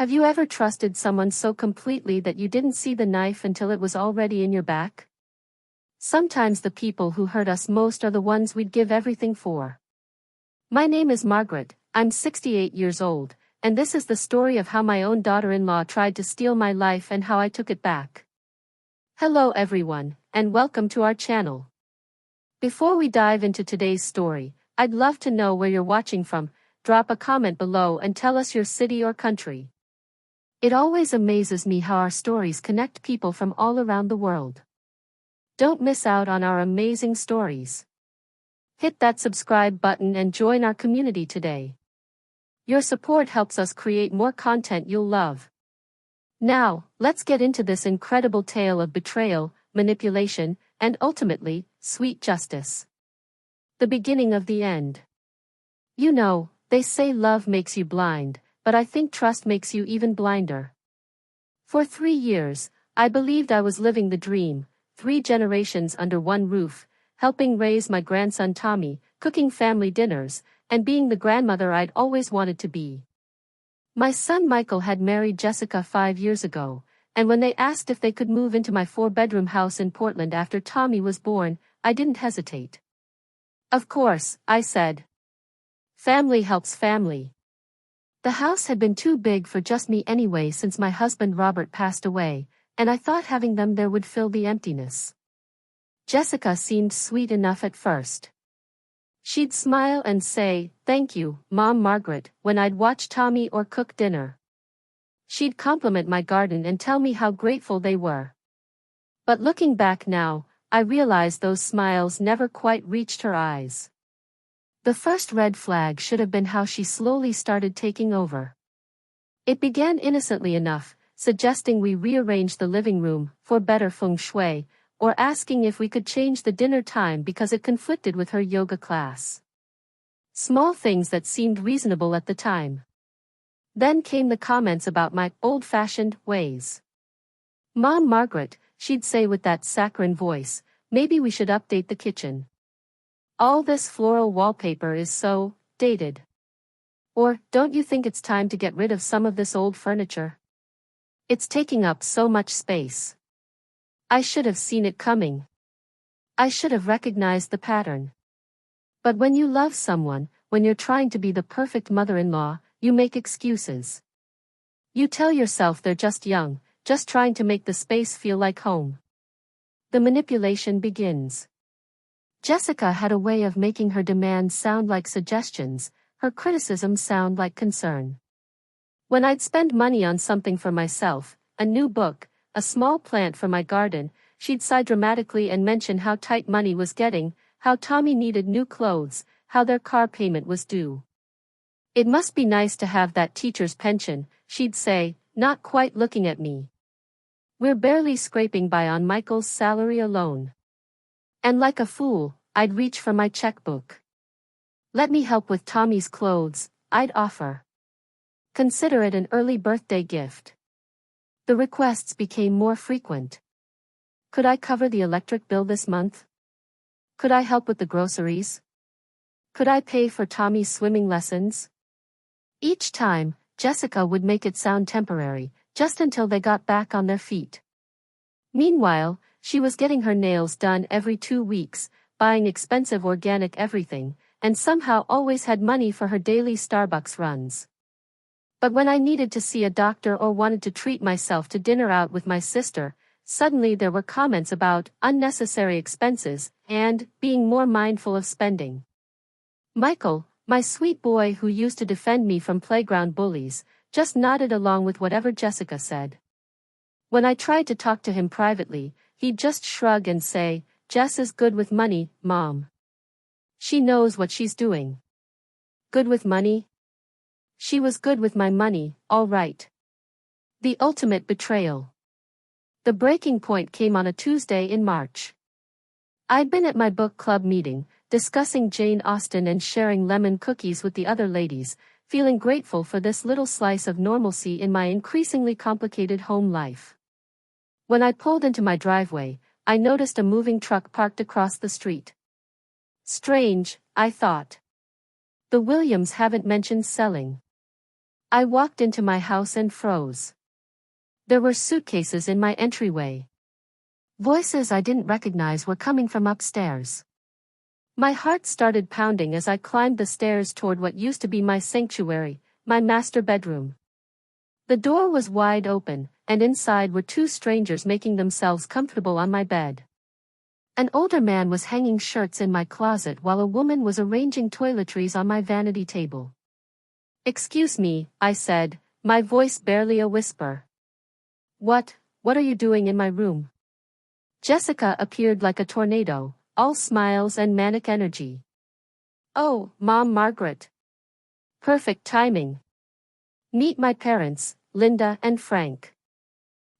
Have you ever trusted someone so completely that you didn't see the knife until it was already in your back? Sometimes the people who hurt us most are the ones we'd give everything for. My name is Margaret, I'm 68 years old, and this is the story of how my own daughter-in-law tried to steal my life and how I took it back. Hello everyone, and welcome to our channel. Before we dive into today's story, I'd love to know where you're watching from. Drop a comment below and tell us your city or country. It always amazes me how our stories connect people from all around the world. Don't miss out on our amazing stories. Hit that subscribe button and join our community today. Your support helps us create more content you'll love. Now, let's get into this incredible tale of betrayal, manipulation, and ultimately, sweet justice. The beginning of the end. You know, they say love makes you blind, but I think trust makes you even blinder. For 3 years, I believed I was living the dream, 3 generations under one roof, helping raise my grandson Tommy, cooking family dinners, and being the grandmother I'd always wanted to be. My son Michael had married Jessica 5 years ago, and when they asked if they could move into my 4-bedroom house in Portland after Tommy was born, I didn't hesitate. Of course, I said. Family helps family. The house had been too big for just me anyway since my husband Robert passed away, and I thought having them there would fill the emptiness. Jessica seemed sweet enough at first. She'd smile and say, "Thank you, Mom Margaret," when I'd watch Tommy or cook dinner. She'd compliment my garden and tell me how grateful they were. But looking back now, I realize those smiles never quite reached her eyes. The first red flag should have been how she slowly started taking over. It began innocently enough, suggesting we rearrange the living room for better feng shui, or asking if we could change the dinner time because it conflicted with her yoga class. Small things that seemed reasonable at the time. Then came the comments about my old-fashioned ways. "Mom Margaret," she'd say with that saccharine voice, "maybe we should update the kitchen. All this floral wallpaper is so dated." Or, "Don't you think it's time to get rid of some of this old furniture? It's taking up so much space." I should have seen it coming. I should have recognized the pattern. But when you love someone, when you're trying to be the perfect mother-in-law, you make excuses. You tell yourself they're just young, just trying to make the space feel like home. The manipulation begins. Jessica had a way of making her demands sound like suggestions, her criticisms sound like concern. When I'd spend money on something for myself, a new book, a small plant for my garden, she'd sigh dramatically and mention how tight money was getting, how Tommy needed new clothes, how their car payment was due. "It must be nice to have that teacher's pension," she'd say, not quite looking at me. "We're barely scraping by on Michael's salary alone." And like a fool, I'd reach for my checkbook. "Let me help with Tommy's clothes," I'd offer. "Consider it an early birthday gift." The requests became more frequent. "Could I cover the electric bill this month? Could I help with the groceries? Could I pay for Tommy's swimming lessons?" Each time, Jessica would make it sound temporary, just until they got back on their feet. Meanwhile, she was getting her nails done every 2 weeks, buying expensive organic everything, and somehow always had money for her daily Starbucks runs. But when I needed to see a doctor or wanted to treat myself to dinner out with my sister, suddenly there were comments about unnecessary expenses and being more mindful of spending. Michael, my sweet boy who used to defend me from playground bullies, just nodded along with whatever Jessica said. When I tried to talk to him privately, he'd just shrug and say, "Jess is good with money, Mom. She knows what she's doing." Good with money? She was good with my money, all right. The ultimate betrayal. The breaking point came on a Tuesday in March. I'd been at my book club meeting, discussing Jane Austen and sharing lemon cookies with the other ladies, feeling grateful for this little slice of normalcy in my increasingly complicated home life. When I pulled into my driveway, I noticed a moving truck parked across the street. Strange, I thought. The Williams haven't mentioned selling. I walked into my house and froze. There were suitcases in my entryway. Voices I didn't recognize were coming from upstairs. My heart started pounding as I climbed the stairs toward what used to be my sanctuary, my master bedroom. The door was wide open, and inside were two strangers making themselves comfortable on my bed. An older man was hanging shirts in my closet while a woman was arranging toiletries on my vanity table. "Excuse me," I said, my voice barely a whisper. What are you doing in my room?" Jessica appeared like a tornado, all smiles and manic energy. "Oh, Mom, Margaret. Perfect timing. Meet my parents, Linda and Frank.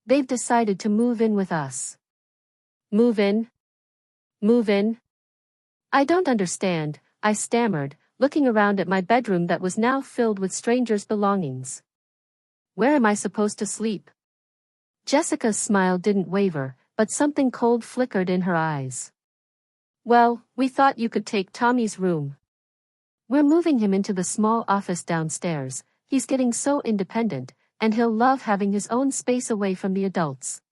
They've decided to move in with us." "Move in? Move in?" "I don't understand," I stammered, looking around at my bedroom that was now filled with strangers' belongings. "Where am I supposed to sleep?" Jessica's smile didn't waver, but something cold flickered in her eyes. "Well, we thought you could take Tommy's room. We're moving him into the small office downstairs. He's getting so independent, and he'll love having his own space away from the adults.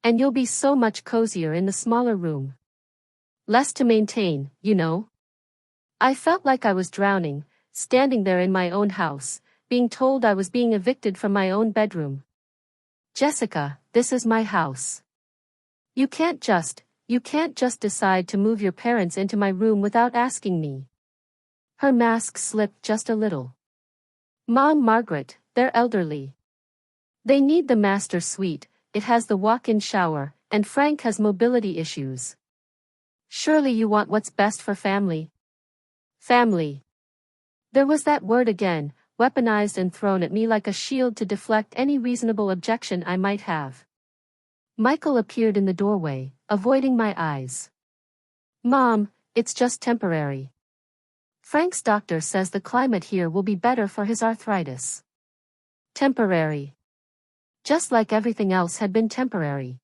And you'll be so much cozier in the smaller room. Less to maintain, you know." I felt like I was drowning, standing there in my own house, being told I was being evicted from my own bedroom. "Jessica, this is my house. You can't just decide to move your parents into my room without asking me." Her mask slipped just a little. "Mom, Margaret, they're elderly. They need the master suite, it has the walk-in shower, and Frank has mobility issues. Surely you want what's best for family." Family. There was that word again, weaponized and thrown at me like a shield to deflect any reasonable objection I might have. Michael appeared in the doorway, avoiding my eyes. "Mom, it's just temporary. Frank's doctor says the climate here will be better for his arthritis." Temporary. Just like everything else had been temporary.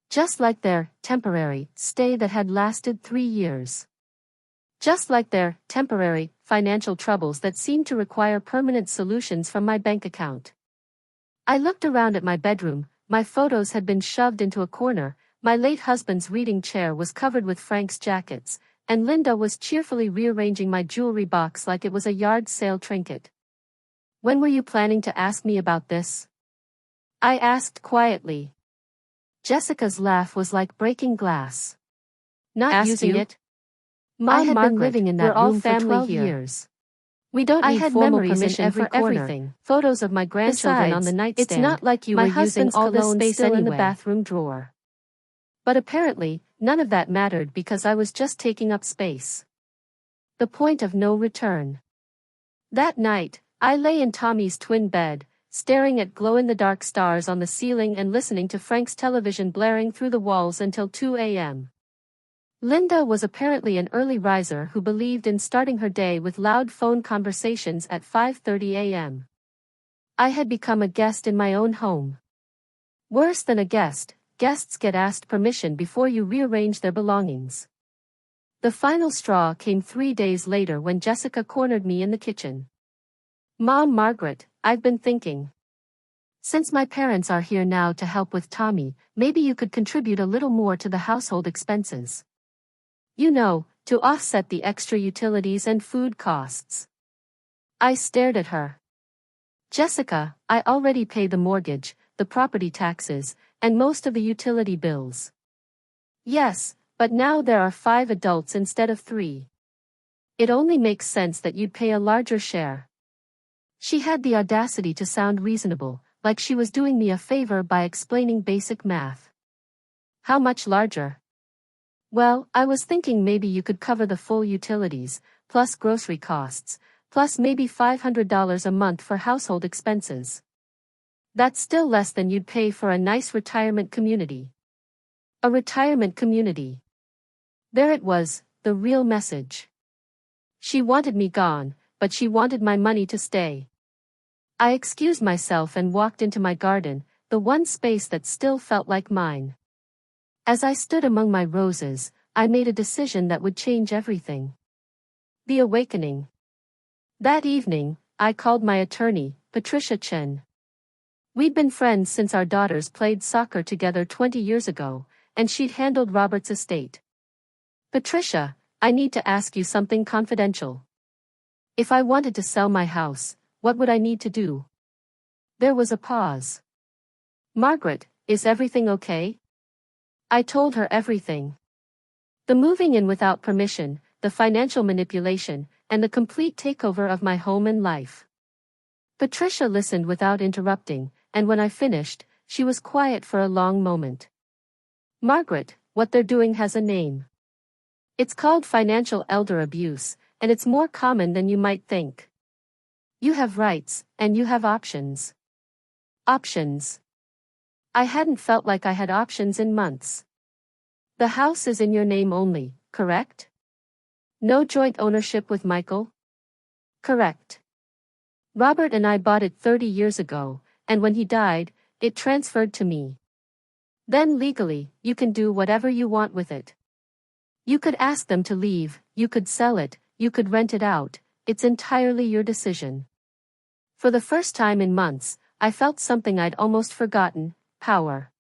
Just like their temporary stay that had lasted 3 years. Just like their temporary financial troubles that seemed to require permanent solutions from my bank account. I looked around at my bedroom. My photos had been shoved into a corner, my late husband's reading chair was covered with Frank's jackets, and Linda was cheerfully rearranging my jewelry box like it was a yard sale trinket. "When were you planning to ask me about this?" I asked quietly. Jessica's laugh was like breaking glass. "Not Ask using you? it? I had been living in that room for 12 here. years. We don't I need had formal memories in permission every for corner. everything. Photos of my grandchildren on the Besides, nightstand. it's not like you my were using husband's all this cologne space still in the anyway. bathroom drawer. But apparently, none of that mattered because I was just taking up space. The point of no return. That night, I lay in Tommy's twin bed, staring at glow-in-the-dark stars on the ceiling and listening to Frank's television blaring through the walls until 2 a.m. Linda was apparently an early riser who believed in starting her day with loud phone conversations at 5:30 a.m. I had become a guest in my own home. Worse than a guest, guests get asked permission before you rearrange their belongings. The final straw came 3 days later when Jessica cornered me in the kitchen. "Mom, Margaret, I've been thinking. Since my parents are here now to help with Tommy, maybe you could contribute a little more to the household expenses. You know, to offset the extra utilities and food costs." I stared at her. "Jessica, I already pay the mortgage, the property taxes, and most of the utility bills." "Yes, but now there are 5 adults instead of 3. It only makes sense that you'd pay a larger share." She had the audacity to sound reasonable, like she was doing me a favor by explaining basic math. "How much larger?" "Well, I was thinking maybe you could cover the full utilities, plus grocery costs, plus maybe $500 a month for household expenses. That's still less than you'd pay for a nice retirement community." A retirement community. There it was, the real message. She wanted me gone, but she wanted my money to stay. I excused myself and walked into my garden, the one space that still felt like mine. As I stood among my roses, I made a decision that would change everything. The awakening. That evening, I called my attorney, Patricia Chen. We'd been friends since our daughters played soccer together 20 years ago, and she'd handled Robert's estate. Patricia, I need to ask you something confidential. If I wanted to sell my house, what would I need to do? There was a pause. Margaret, is everything okay? I told her everything. The moving in without permission, the financial manipulation, and the complete takeover of my home and life. Patricia listened without interrupting, and when I finished, she was quiet for a long moment. Margaret, what they're doing has a name. It's called financial elder abuse, and it's more common than you might think. You have rights, and you have options. Options. I hadn't felt like I had options in months. The house is in your name only, correct? No joint ownership with Michael? Correct. Robert and I bought it 30 years ago, and when he died, it transferred to me. Then legally, you can do whatever you want with it. You could ask them to leave, you could sell it, you could rent it out, it's entirely your decision. For the first time in months, I felt something I'd almost forgotten: power.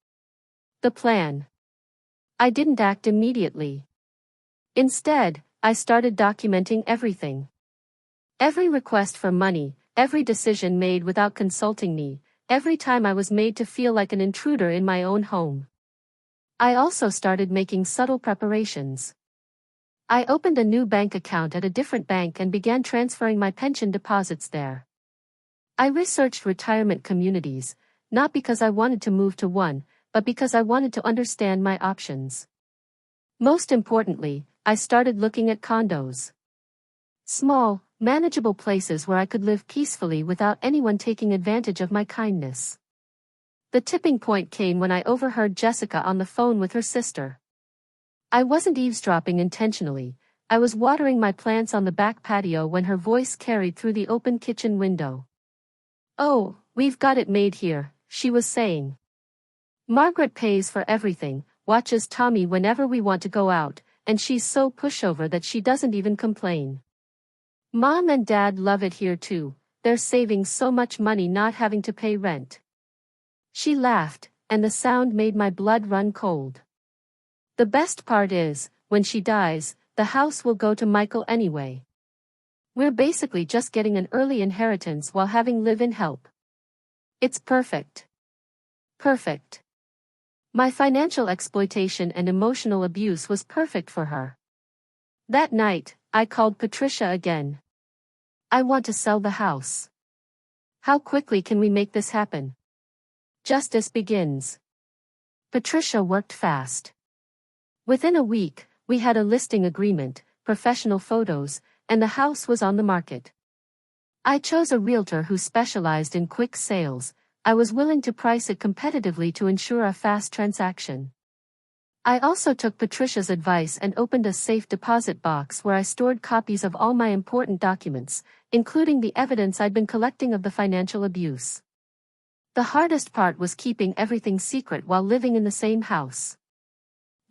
The plan. I didn't act immediately. Instead, I started documenting everything. Every request for money, every decision made without consulting me, every time I was made to feel like an intruder in my own home. I also started making subtle preparations. I opened a new bank account at a different bank and began transferring my pension deposits there. I researched retirement communities, not because I wanted to move to one, but because I wanted to understand my options. Most importantly, I started looking at condos. Small, manageable places where I could live peacefully without anyone taking advantage of my kindness. The tipping point came when I overheard Jessica on the phone with her sister. I wasn't eavesdropping intentionally, I was watering my plants on the back patio when her voice carried through the open kitchen window. "Oh, we've got it made here," she was saying. "Margaret pays for everything, watches Tommy whenever we want to go out, and she's so pushover that she doesn't even complain. Mom and Dad love it here too, they're saving so much money not having to pay rent." She laughed, and the sound made my blood run cold. "The best part is, when she dies, the house will go to Michael anyway. We're basically just getting an early inheritance while having live-in help. It's perfect. Perfect." My financial exploitation and emotional abuse was perfect for her. That night, I called Patricia again. "I want to sell the house. How quickly can we make this happen?" Justice begins. Patricia worked fast. Within a week, we had a listing agreement, professional photos, and the house was on the market. I chose a realtor who specialized in quick sales. I was willing to price it competitively to ensure a fast transaction. I also took Patricia's advice and opened a safe deposit box where I stored copies of all my important documents, including the evidence I'd been collecting of the financial abuse. The hardest part was keeping everything secret while living in the same house.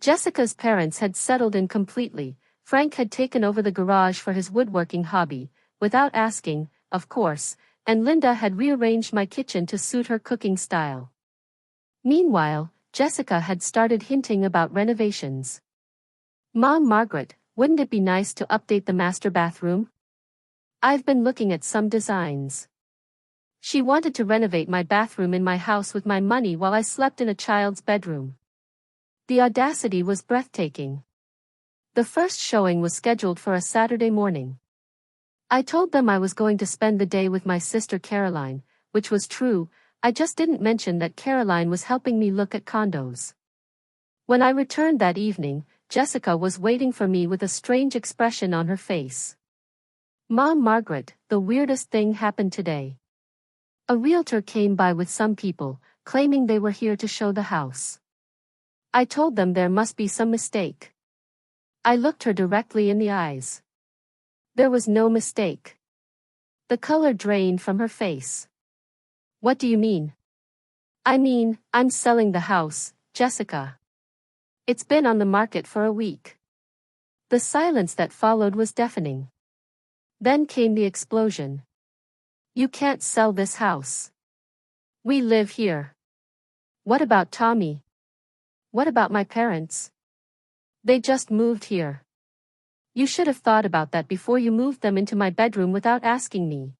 Jessica's parents had settled in completely. Frank had taken over the garage for his woodworking hobby, without asking, of course, and Linda had rearranged my kitchen to suit her cooking style. Meanwhile, Jessica had started hinting about renovations. "Mom, Margaret, wouldn't it be nice to update the master bathroom? I've been looking at some designs." She wanted to renovate my bathroom in my house with my money while I slept in a child's bedroom. The audacity was breathtaking. The first showing was scheduled for a Saturday morning. I told them I was going to spend the day with my sister Caroline, which was true. I just didn't mention that Caroline was helping me look at condos. When I returned that evening, Jessica was waiting for me with a strange expression on her face. "Mom, Margaret, the weirdest thing happened today. A realtor came by with some people, claiming they were here to show the house. I told them there must be some mistake." I looked her directly in the eyes. There was no mistake. The color drained from her face. "What do you mean?" "I mean, I'm selling the house, Jessica. It's been on the market for a week." The silence that followed was deafening. Then came the explosion. You can't sell this house. We live here. What about Tommy? What about my parents? They just moved here. You should have thought about that before you moved them into my bedroom without asking me.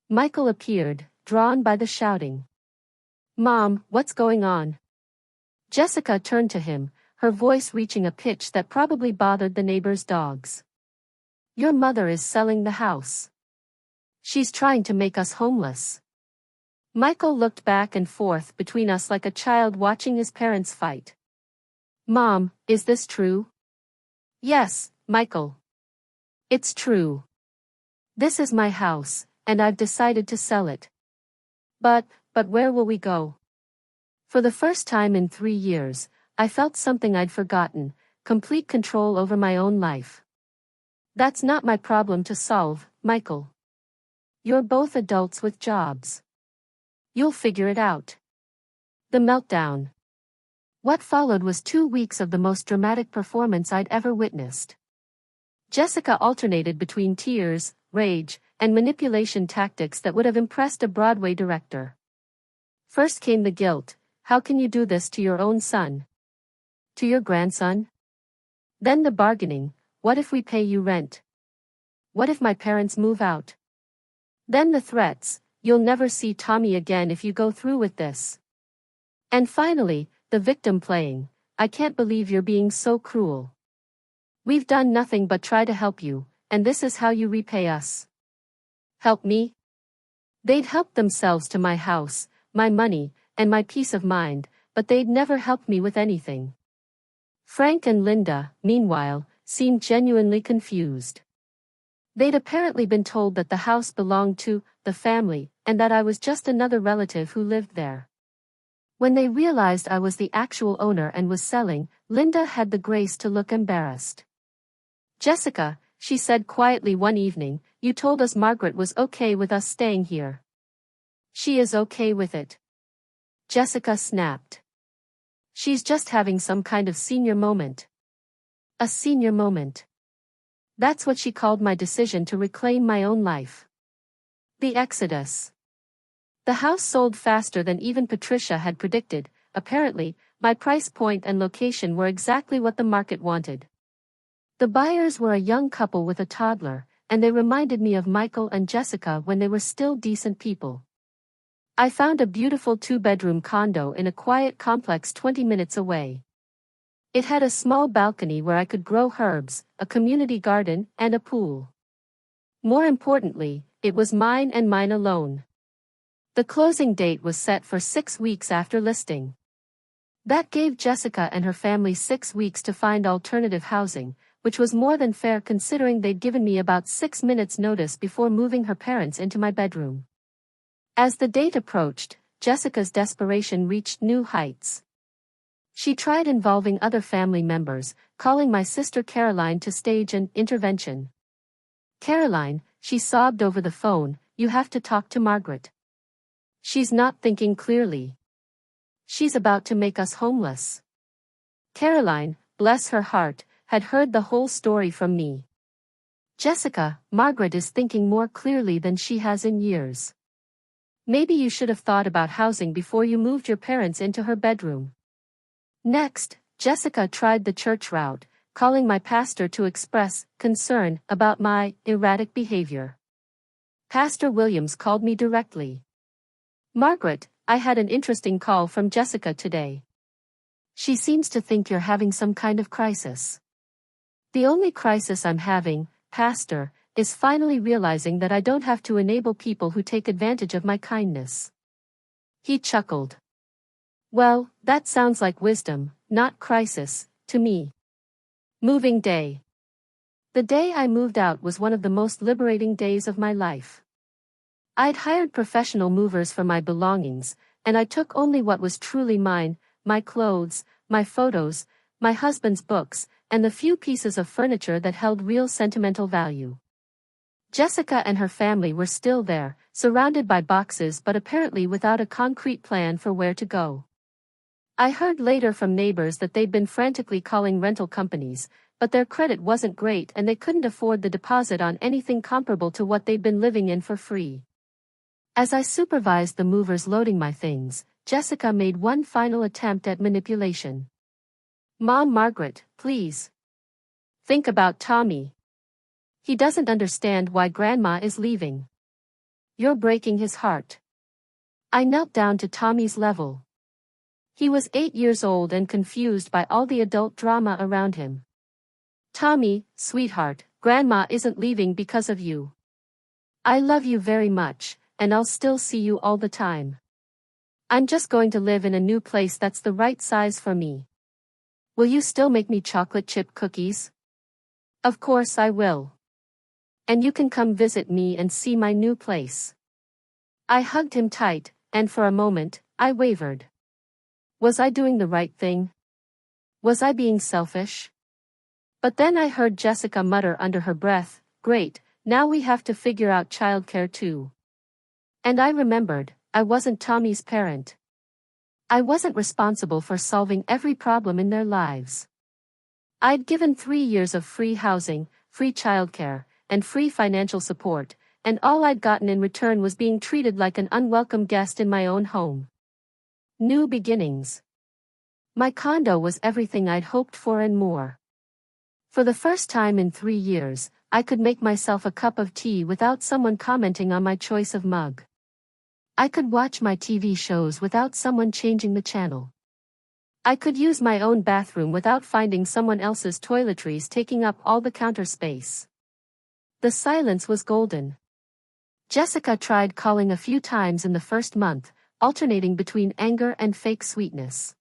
Michael appeared, drawn by the shouting. Mom, what's going on? Jessica turned to him, her voice reaching a pitch that probably bothered the neighbor's dogs. Your mother is selling the house. She's trying to make us homeless. Michael looked back and forth between us like a child watching his parents fight. Mom, is this true? Yes, Michael. It's true. This is my house, and I've decided to sell it. But where will we go? For the first time in 3 years, I felt something I'd forgotten, complete control over my own life. That's not my problem to solve, Michael. You're both adults with jobs. You'll figure it out. The meltdown. What followed was 2 weeks of the most dramatic performance I'd ever witnessed. Jessica alternated between tears, rage, and manipulation tactics that would have impressed a Broadway director. First came the guilt. How can you do this to your own son? To your grandson? Then the bargaining. What if we pay you rent? What if my parents move out? Then the threats. You'll never see Tommy again if you go through with this. And finally, the victim playing. I can't believe you're being so cruel. We've done nothing but try to help you, and this is how you repay us. Help me? They'd helped themselves to my house, my money, and my peace of mind, but they'd never helped me with anything. Frank and Linda, meanwhile, seemed genuinely confused. They'd apparently been told that the house belonged to the family, and that I was just another relative who lived there. When they realized I was the actual owner and was selling, Linda had the grace to look embarrassed. Jessica, she said quietly one evening, you told us Margaret was okay with us staying here. She is okay with it. Jessica snapped. She's just having some kind of senior moment. A senior moment. That's what she called my decision to reclaim my own life. The exodus. The house sold faster than even Patricia had predicted. Apparently, my price point and location were exactly what the market wanted. The buyers were a young couple with a toddler, and they reminded me of Michael and Jessica when they were still decent people. I found a beautiful 2-bedroom condo in a quiet complex 20 minutes away. It had a small balcony where I could grow herbs, a community garden, and a pool. More importantly, it was mine and mine alone. The closing date was set for 6 weeks after listing. That gave Jessica and her family 6 weeks to find alternative housing, which was more than fair considering they'd given me about 6 minutes notice before moving her parents into my bedroom. As the date approached, Jessica's desperation reached new heights. She tried involving other family members, calling my sister Caroline to stage an intervention. Caroline, she sobbed over the phone, you have to talk to Margaret. She's not thinking clearly. She's about to make us homeless. Caroline, bless her heart, had heard the whole story from me. Jessica, Margaret is thinking more clearly than she has in years. Maybe you should have thought about housing before you moved your parents into her bedroom. Next, Jessica tried the church route, calling my pastor to express concern about my erratic behavior. Pastor Williams called me directly. Margaret, I had an interesting call from Jessica today. She seems to think you're having some kind of crisis. The only crisis I'm having, Pastor, is finally realizing that I don't have to enable people who take advantage of my kindness. He chuckled. Well, that sounds like wisdom, not crisis, to me. Moving day. The day I moved out was one of the most liberating days of my life. I'd hired professional movers for my belongings, and I took only what was truly mine, my clothes, my photos, my husband's books, and the few pieces of furniture that held real sentimental value. Jessica and her family were still there, surrounded by boxes but apparently without a concrete plan for where to go. I heard later from neighbors that they'd been frantically calling rental companies, but their credit wasn't great and they couldn't afford the deposit on anything comparable to what they'd been living in for free. As I supervised the movers loading my things, Jessica made one final attempt at manipulation. "Mom, Margaret, please. Think about Tommy. He doesn't understand why Grandma is leaving. You're breaking his heart." I knelt down to Tommy's level. He was 8 years old and confused by all the adult drama around him. "Tommy, sweetheart, Grandma isn't leaving because of you. I love you very much, and I'll still see you all the time. I'm just going to live in a new place that's the right size for me. Will you still make me chocolate chip cookies?" "Of course I will. And you can come visit me and see my new place." I hugged him tight, and for a moment, I wavered. Was I doing the right thing? Was I being selfish? But then I heard Jessica mutter under her breath, "Great, now we have to figure out childcare too." And I remembered, I wasn't Tommy's parent. I wasn't responsible for solving every problem in their lives. I'd given 3 years of free housing, free childcare, and free financial support, and all I'd gotten in return was being treated like an unwelcome guest in my own home. New beginnings. My condo was everything I'd hoped for and more. For the first time in 3 years, I could make myself a cup of tea without someone commenting on my choice of mug. I could watch my TV shows without someone changing the channel. I could use my own bathroom without finding someone else's toiletries taking up all the counter space. The silence was golden. Jessica tried calling a few times in the first month, alternating between anger and fake sweetness.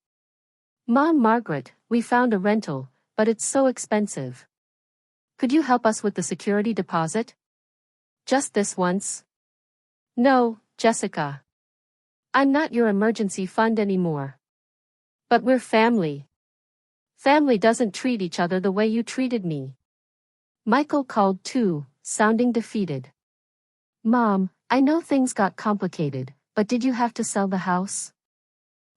"Mom, Margaret, we found a rental, but it's so expensive. Could you help us with the security deposit? Just this once?" "No, Jessica. I'm not your emergency fund anymore. But we're family. Family doesn't treat each other the way you treated me." Michael called too, sounding defeated. "Mom, I know things got complicated, but did you have to sell the house?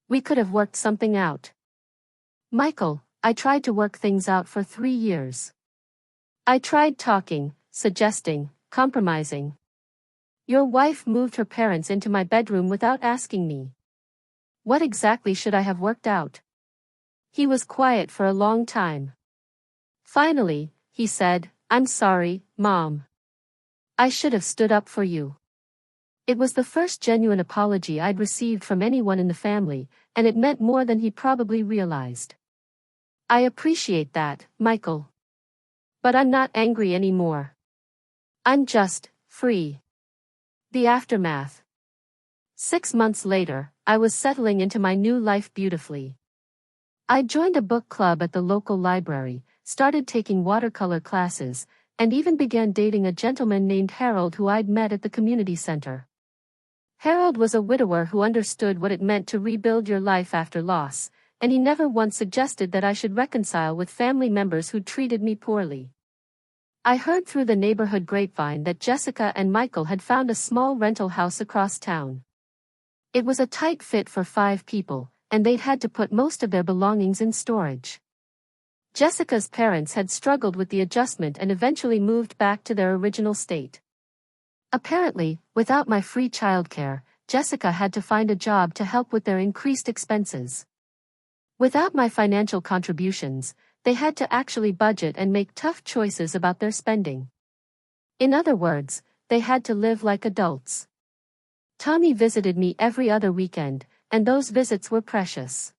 We could have worked something out." "Michael, I tried to work things out for 3 years. I tried talking, suggesting, compromising. Your wife moved her parents into my bedroom without asking me. What exactly should I have worked out?" He was quiet for a long time. Finally, he said, "I'm sorry, Mom. I should have stood up for you." It was the first genuine apology I'd received from anyone in the family, and it meant more than he probably realized. "I appreciate that, Michael. But I'm not angry anymore. I'm just free." The aftermath. 6 months later, I was settling into my new life beautifully. I joined a book club at the local library, started taking watercolor classes, and even began dating a gentleman named Harold who I'd met at the community center. Harold was a widower who understood what it meant to rebuild your life after loss, and he never once suggested that I should reconcile with family members who treated me poorly. I heard through the neighborhood grapevine that Jessica and Michael had found a small rental house across town. It was a tight fit for 5 people, and they'd had to put most of their belongings in storage. Jessica's parents had struggled with the adjustment and eventually moved back to their original state. Apparently, without my free childcare, Jessica had to find a job to help with their increased expenses. Without my financial contributions, they had to actually budget and make tough choices about their spending. In other words, they had to live like adults. Tommy visited me every other weekend, and those visits were precious.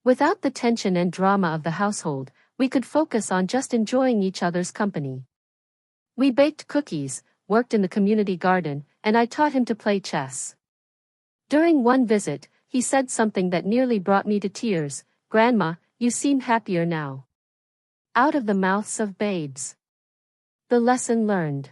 Without the tension and drama of the household, we could focus on just enjoying each other's company. We baked cookies, worked in the community garden, and I taught him to play chess. During one visit, he said something that nearly brought me to tears. "Grandma, you seem happier now." Out of the mouths of babes. The lesson learned.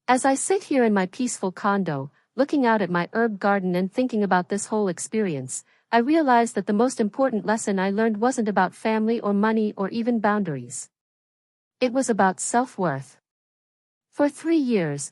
As I sit here in my peaceful condo, looking out at my herb garden and thinking about this whole experience, I realize that the most important lesson I learned wasn't about family or money or even boundaries. It was about self-worth. For 3 years,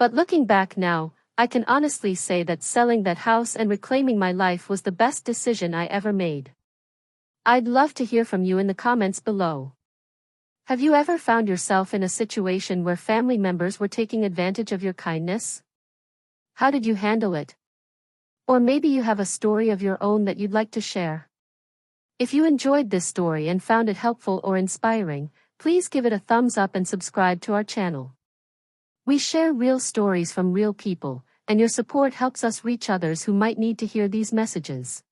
But looking back now, I can honestly say that selling that house and reclaiming my life was the best decision I ever made. I'd love to hear from you in the comments below. Have you ever found yourself in a situation where family members were taking advantage of your kindness? How did you handle it? Or maybe you have a story of your own that you'd like to share. If you enjoyed this story and found it helpful or inspiring, please give it a thumbs up and subscribe to our channel. We share real stories from real people, and your support helps us reach others who might need to hear these messages.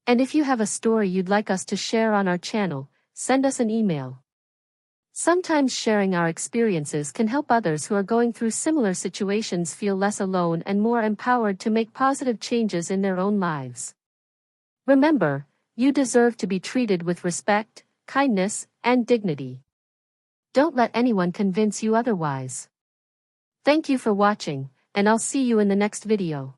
And if you have a story you'd like us to share on our channel, send us an email. Sometimes sharing our experiences can help others who are going through similar situations feel less alone and more empowered to make positive changes in their own lives. Remember, you deserve to be treated with respect, kindness, and dignity. Don't let anyone convince you otherwise. Thank you for watching, and I'll see you in the next video.